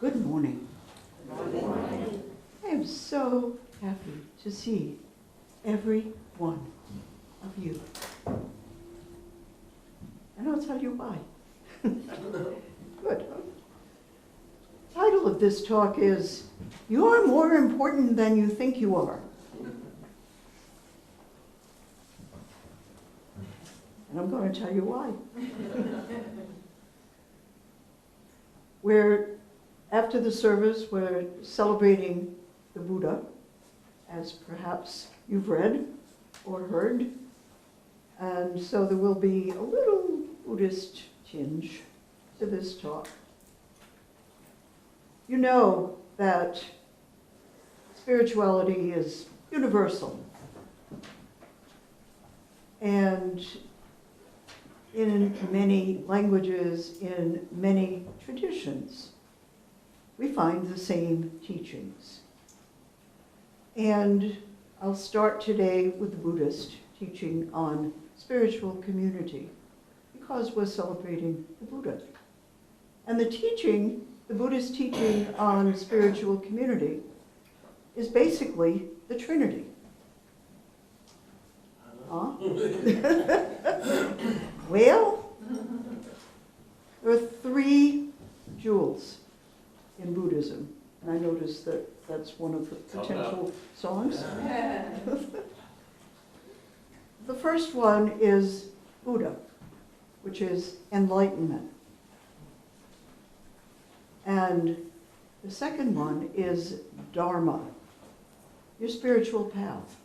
Good morning. I am so happy to see every one of you. And I'll tell you why. Good. The title of this talk is, "You're More Important Than You Think You Are." And I'm going to tell you why. After the service, we're celebrating the Buddha, as perhaps you've read or heard. And so there will be a little Buddhist tinge to this talk. You know that spirituality is universal. And in many languages, in many traditions, we find the same teachings. And I'll start today with the Buddhist teaching on spiritual community, because we're celebrating the Buddha. And the Buddhist teaching on spiritual community is basically the Trinity. Huh? Well, there are three jewels in Buddhism, and I noticed that that's one of the potential songs. The first one is Buddha, which is enlightenment. And the second one is Dharma, your spiritual path.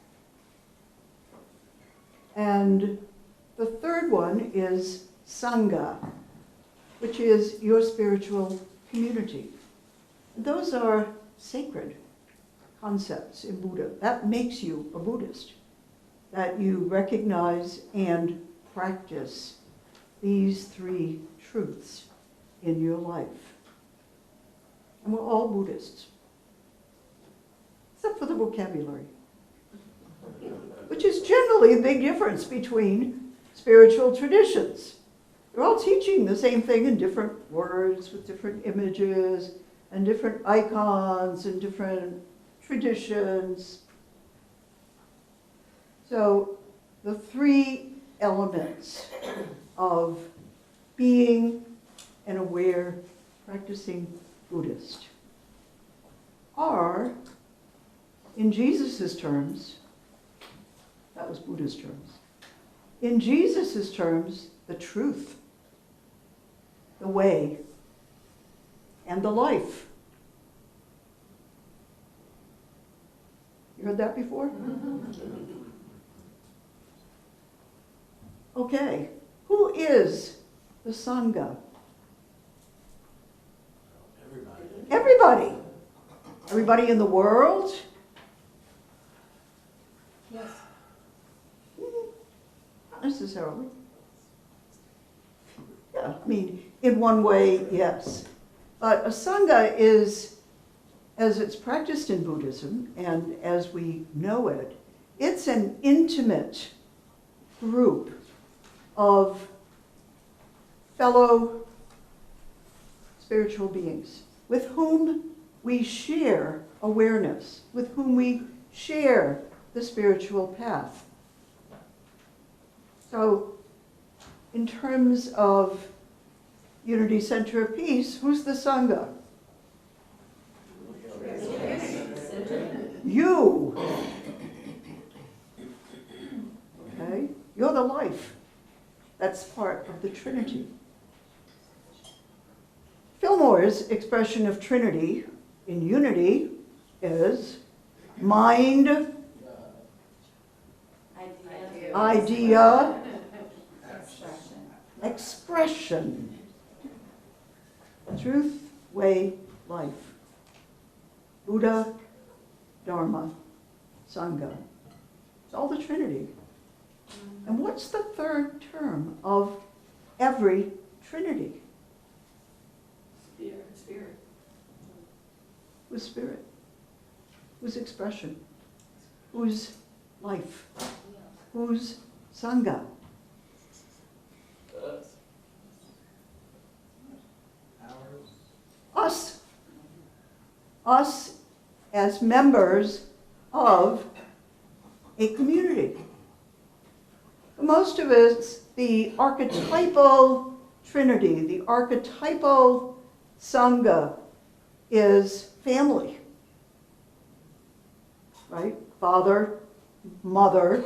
And the third one is Sangha, which is your spiritual community. Those are sacred concepts in Buddha. That makes you a Buddhist, that you recognize and practice these three truths in your life. And we're all Buddhists, except for the vocabulary, which is generally a big difference between spiritual traditions. They're all teaching the same thing in different words, with different images, and different icons, and different traditions. So the three elements of being an aware, practicing Buddhist are, in Jesus' terms, that was Buddha's terms, in Jesus' terms, the truth, the way, and the life. You heard that before? Okay, who is the Sangha? Everybody. Everybody in the world? Yes. Not necessarily. Yeah, I mean, in one way, yes. But a Sangha is, as it's practiced in Buddhism, and as we know it, it's an intimate group of fellow spiritual beings with whom we share awareness, with whom we share the spiritual path. So, in terms of Unity Center of Peace, who's the Sangha? You. Okay? You're the life. That's part of the Trinity. Fillmore's expression of Trinity in unity is mind, idea, expression. Truth, way, life. Buddha, Dharma, Sangha. It's all the Trinity. And what's the third term of every Trinity? Spirit. Who's spirit? Who's expression? Who's life? Who's Sangha? Us. us as members of a community. For most of us, the archetypal trinity, the archetypal sangha is family, right? Father, mother,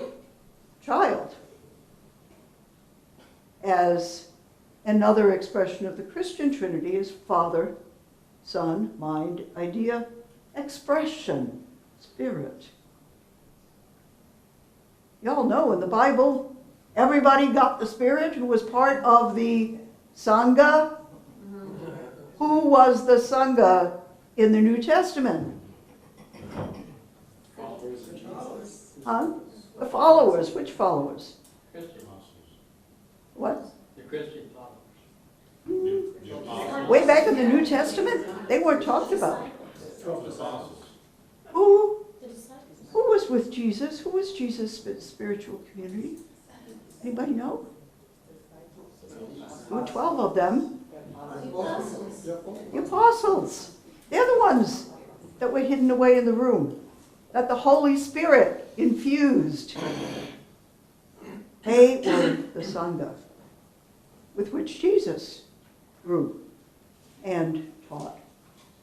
child. As another expression of the Christian trinity is Father, Son, mind, idea, expression, spirit. Y'all know in the Bible, everybody got the Spirit who was part of the Sangha. Who was the Sangha in the New Testament? Huh? The followers. Which followers? Christian. What? The Christian followers. Way back in the New Testament, they weren't talked about. Who was with Jesus? Who was Jesus' spiritual community? Anybody know? There were 12 of them. The apostles. They're the ones that were hidden away in the room, that the Holy Spirit infused. They were the Sangha with which Jesus grew and taught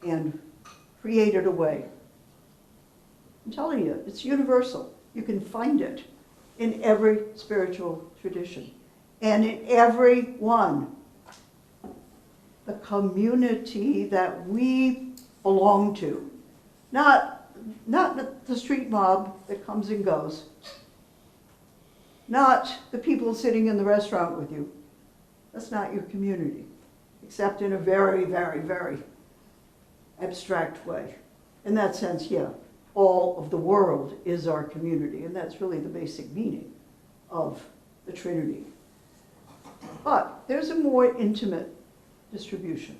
and created a way. I'm telling you, it's universal. You can find it in every spiritual tradition and in every one. The community that we belong to. Not the street mob that comes and goes. Not the people sitting in the restaurant with you. That's not your community, except in a very, very, very abstract way. In that sense, yeah, all of the world is our community, and that's really the basic meaning of the Trinity. But there's a more intimate distribution.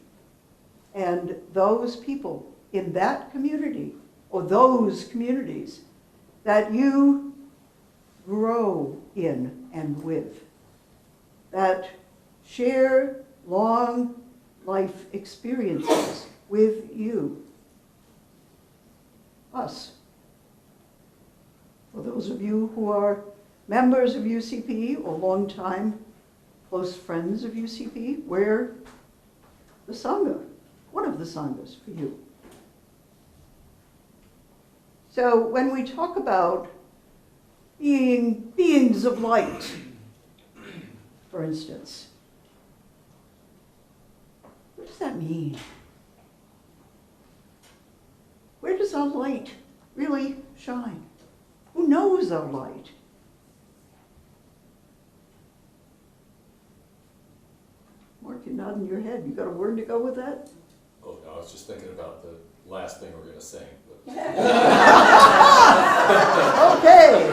And those people in that community, or those communities that you grow in and with, that share long life experiences with you, us. For those of you who are members of UCP or long-time close friends of UCP, we're the Sangha, one of the Sanghas for you. So when we talk about being beings of light, for instance, what does that mean? Where does our light really shine? Who knows our light? Mark, you're nodding your head. You got a word to go with that? Oh, no, I was just thinking about the last thing we're going to sing. But... Okay.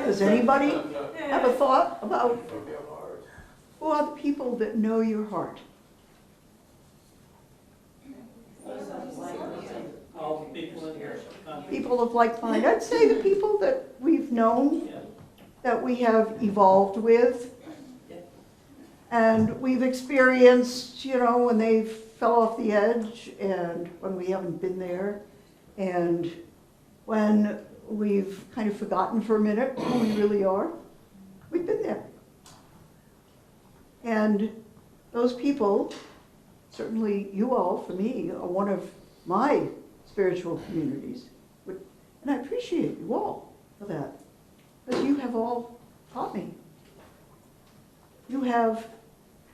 Does anybody have a thought about who are the people that know your heart? All the people in here. People of like mind. I'd say the people that we've known, that we have evolved with, and we've experienced, you know, when they fell off the edge and when we haven't been there, and when we've kind of forgotten for a minute who we really are. We've been there. And those people, certainly you all, for me, are one of my spiritual communities. And I appreciate you all for that, because you have all taught me. You have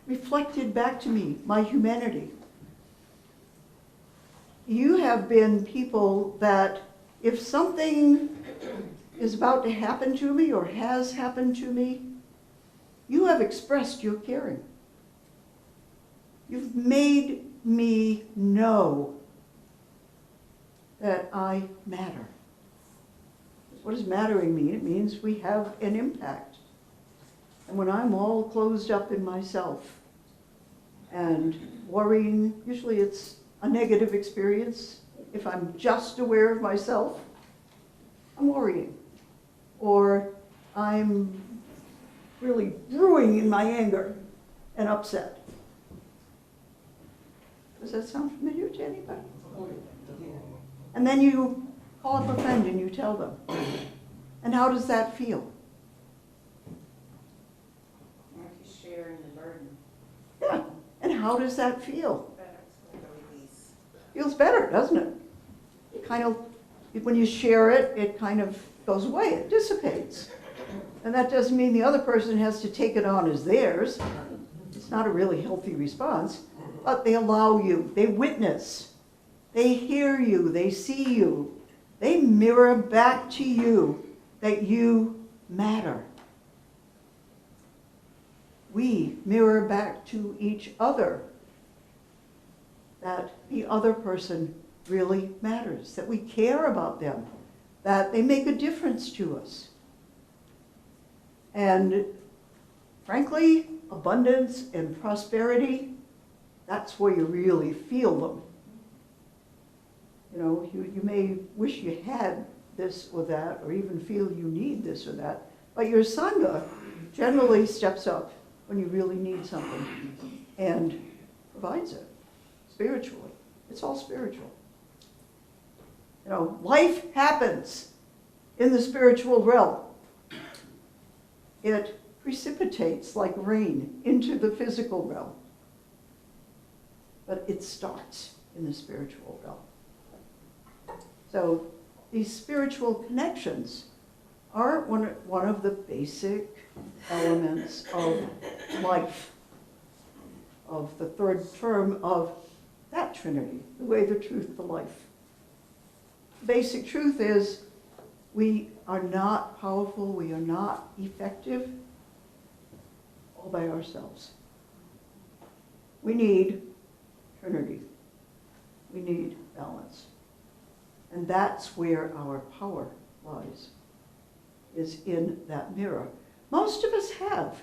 reflected back to me my humanity. You have been people that if something is about to happen to me or has happened to me, you have expressed your caring. You've made me know that I matter. What does mattering mean? It means we have an impact. And when I'm all closed up in myself and worrying, usually it's a negative experience. If I'm just aware of myself, I'm worrying. Or I'm really brewing in my anger and upset. Does that sound familiar to anybody? And then you call up a friend and you tell them. And how does that feel? Like you're sharing the burden. Yeah. And how does that feel? Better, it's like a release. Feels better, doesn't it? It kind of, when you share it, it kind of goes away, it dissipates. And that doesn't mean the other person has to take it on as theirs. It's not a really healthy response, but they allow you, they witness, they hear you, they see you, they mirror back to you that you matter. We mirror back to each other that the other person really matters, that we care about them, that they make a difference to us. And frankly, abundance and prosperity, that's where you really feel them. You know, you may wish you had this or that, or even feel you need this or that, but your Sangha generally steps up when you really need something and provides it spiritually. It's all spiritual. You know, life happens in the spiritual realm. It precipitates like rain into the physical realm. But it starts in the spiritual realm. So these spiritual connections are one of the basic elements of life, of the third term of that Trinity, the way, the truth, the life. The basic truth is we are not powerful, we are not effective all by ourselves. We need Trinity. We need balance. And that's where our power lies, is in that mirror. Most of us have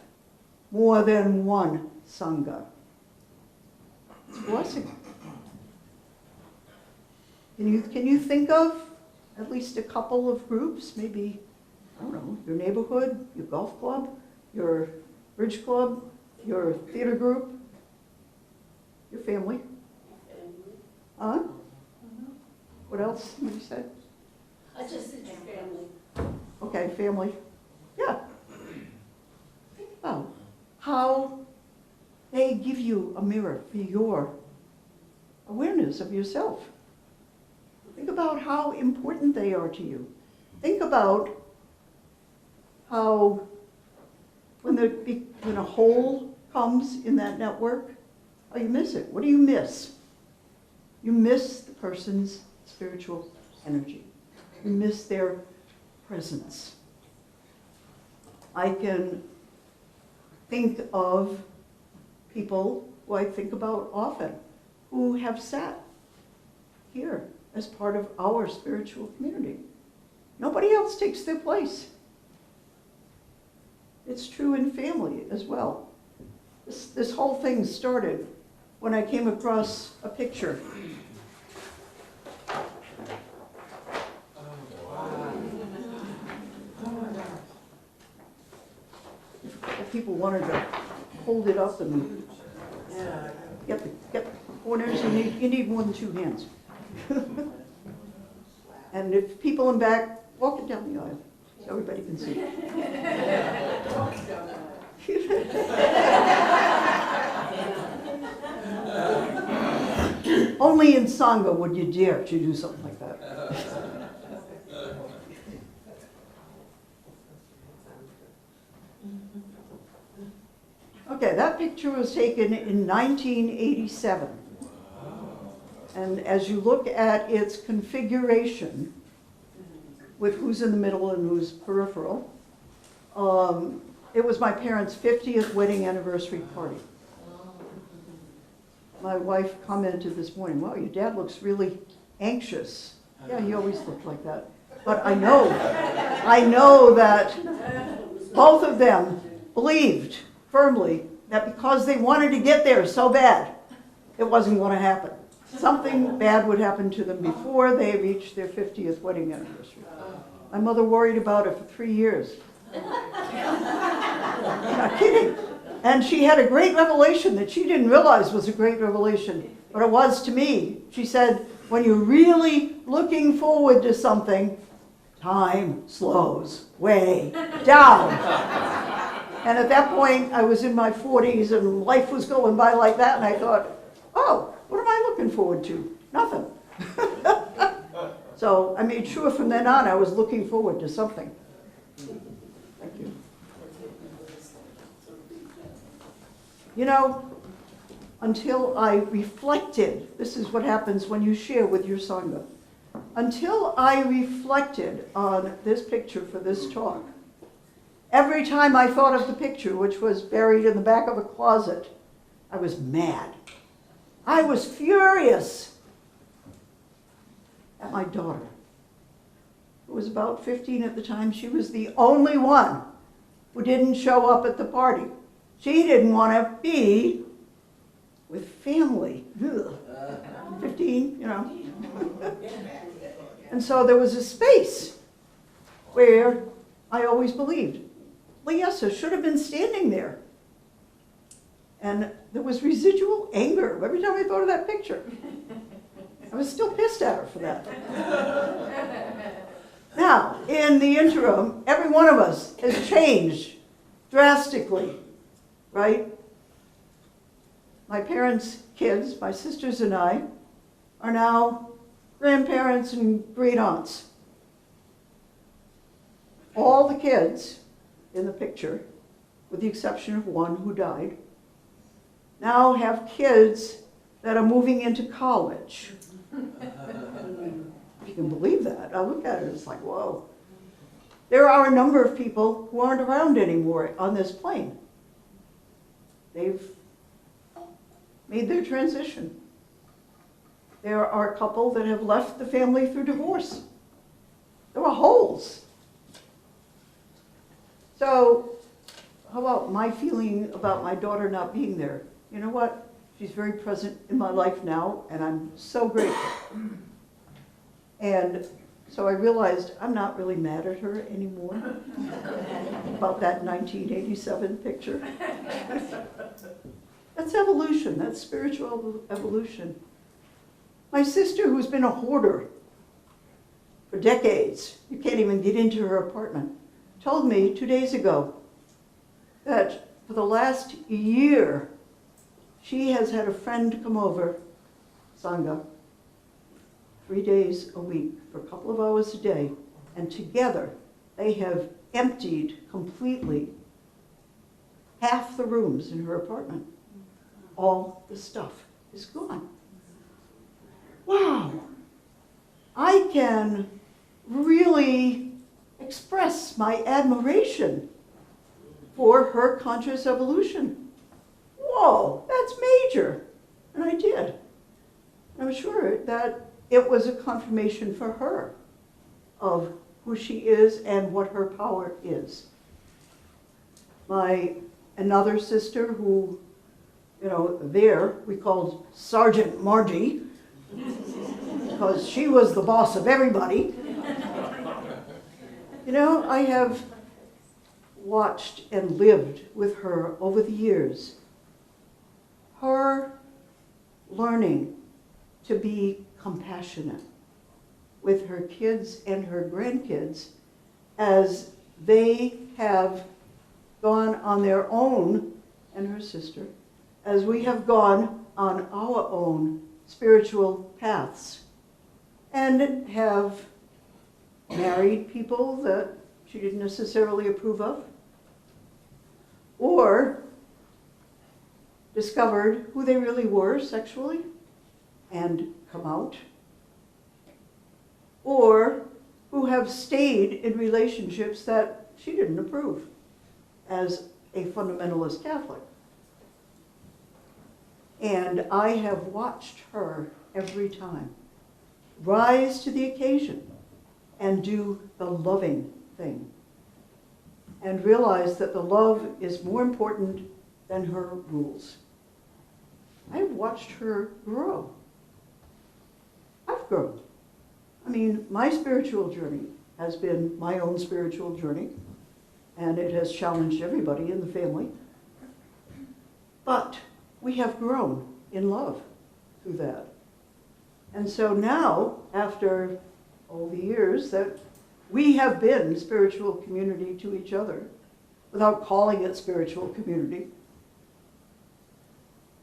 more than one Sangha. It's a blessing. Can you think of at least a couple of groups, maybe, I don't know, your neighborhood, your golf club, your bridge club, your theater group, your family? Huh? What else? Somebody said? I just said your family. Okay, family. Yeah. Think about how they give you a mirror for your awareness of yourself. Think about how important they are to you. Think about how when a hole comes in that network, how you miss it. What do you miss? You miss the person's spiritual energy. You miss their presence. I can think of people who I think about often who have sat here as part of our spiritual community. Nobody else takes their place. It's true in family as well. This whole thing started when I came across a picture. If people wanted to hold it up and get the corners, you need more than two hands. And if people in back, walk it down the aisle so everybody can see. Only in Sangha would you dare to do something like that. Okay, that picture was taken in 1987. And as you look at its configuration, with who's in the middle and who's peripheral, it was my parents' 50th wedding anniversary party. My wife commented this morning, wow, your dad looks really anxious. Yeah, he always looked like that. But I know that both of them believed firmly that because they wanted to get there so bad, it wasn't going to happen. Something bad would happen to them before they reached their 50th wedding anniversary. My mother worried about it for 3 years. Not kidding. And she had a great revelation that she didn't realize was a great revelation but it was to me. She said, when you're really looking forward to something, time slows way down. And at that point, I was in my 40s and life was going by like that, and I thought, oh, what am I looking forward to? Nothing. So I made sure from then on I was looking forward to something. Thank you. You know, until I reflected, this is what happens when you share with your Sangha. Until I reflected on this picture for this talk, every time I thought of the picture, which was buried in the back of a closet, I was mad. I was furious at my daughter, who was about 15 at the time. She was the only one who didn't show up at the party. She didn't want to be with family. Ugh. 15, you know. And so there was a space where I always believed Lyessa should have been standing there. And there was residual anger every time I thought of that picture. I was still pissed at her for that. Now, in the interim, every one of us has changed drastically, right? My parents' kids, my sisters and I, are now grandparents and great aunts. All the kids in the picture, with the exception of one who died, now have kids that are moving into college. If you can believe that. I look at it, it's like, whoa. There are a number of people who aren't around anymore on this plane. They've made their transition. There are a couple that have left the family through divorce. There are holes. So, how about my feeling about my daughter not being there? You know what? She's very present in my life now, and I'm so grateful. And so I realized I'm not really mad at her anymore about that 1987 picture. That's evolution. That's spiritual evolution. My sister, who's been a hoarder for decades, you can't even get into her apartment, told me 2 days ago that for the last year, she has had a friend come over, Sangha, 3 days a week for a couple of hours a day, and together they have emptied completely half the rooms in her apartment. All the stuff is gone. Wow! I can really express my admiration for her conscious evolution. Whoa, that's major. And I did. I'm sure that it was a confirmation for her of who she is and what her power is. Another sister who, you know, there we called Sergeant Margie, because she was the boss of everybody. You know, I have watched and lived with her over the years. Her learning to be compassionate with her kids and her grandkids as they have gone on their own, and her sister, as we have gone on our own spiritual paths and have married people that she didn't necessarily approve of, or discovered who they really were sexually and come out, or who have stayed in relationships that she didn't approve as a fundamentalist Catholic. And I have watched her every time rise to the occasion and do the loving thing and realize that the love is more important than her rules. I've watched her grow. I've grown. I mean, my spiritual journey has been my own spiritual journey, and it has challenged everybody in the family. But we have grown in love. through that. And so now, after all the years that we have been spiritual community to each other, without calling it spiritual community,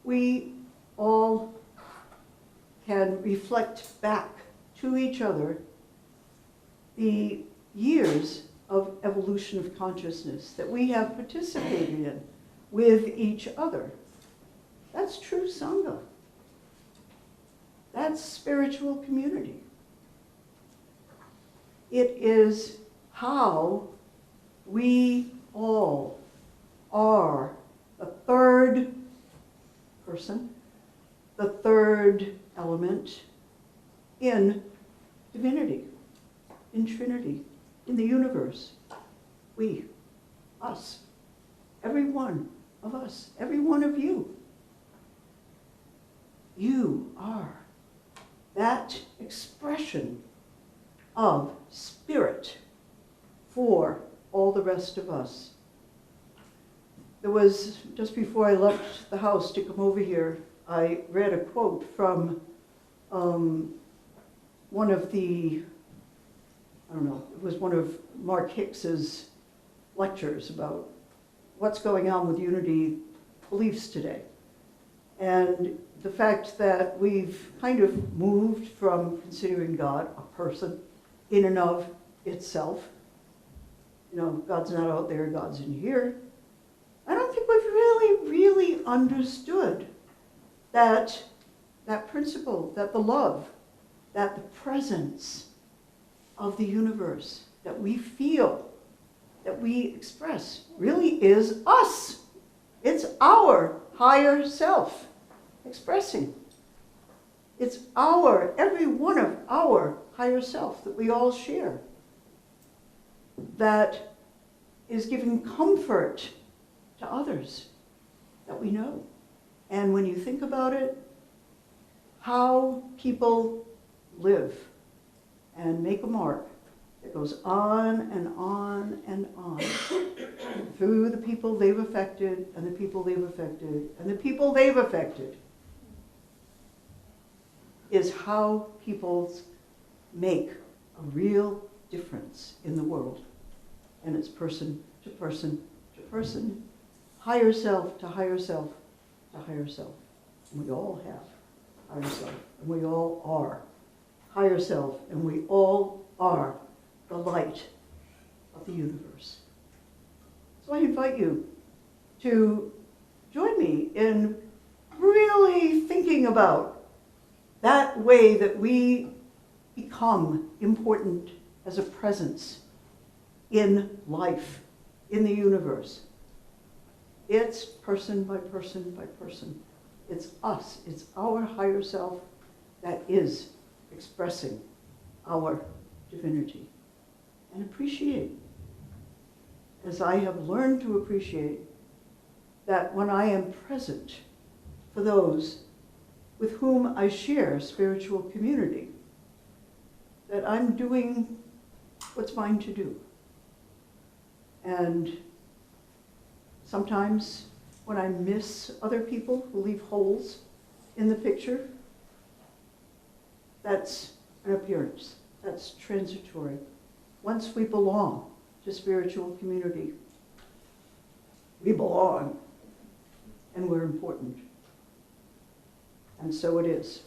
we all can reflect back to each other the years of evolution of consciousness that we have participated in with each other. That's true Sangha. That's spiritual community. It is how we all are the third person, the third element in divinity, in Trinity, in the universe. We, us, every one of us, every one of you. You are that expression of spirit for all the rest of us. There was, just before I left the house to come over here, I read a quote from one of the, I don't know, it was one of Mark Hicks's lectures about what's going on with unity beliefs today. And the fact that we've kind of moved from considering God a person in and of itself. You know, God's not out there, God's in here. I don't think we've really understood that principle, that the love, that the presence of the universe that we feel, that we express, really is us. It's our higher self expressing. It's every one of our higher self that we all share, that is giving comfort to others that we know. And when you think about it, how people live and make a mark that goes on and on and on through the people they've affected and the people they've affected and the people they've affected, is how people make a real difference in the world. And it's person to person to person, higher self to higher self to higher self. And we all have higher self, and we all are higher self, and we all are the light of the universe. So I invite you to join me in really thinking about that way that we become important as a presence in life, in the universe. It's person by person by person. It's us, it's our higher self that is expressing our divinity. And appreciate, as I have learned to appreciate, that when I am present for those with whom I share spiritual community, that I'm doing what's mine to do. And sometimes when I miss other people who leave holes in the picture, that's an appearance, that's transitory. Once we belong to spiritual community, we belong, and we're important. And so it is.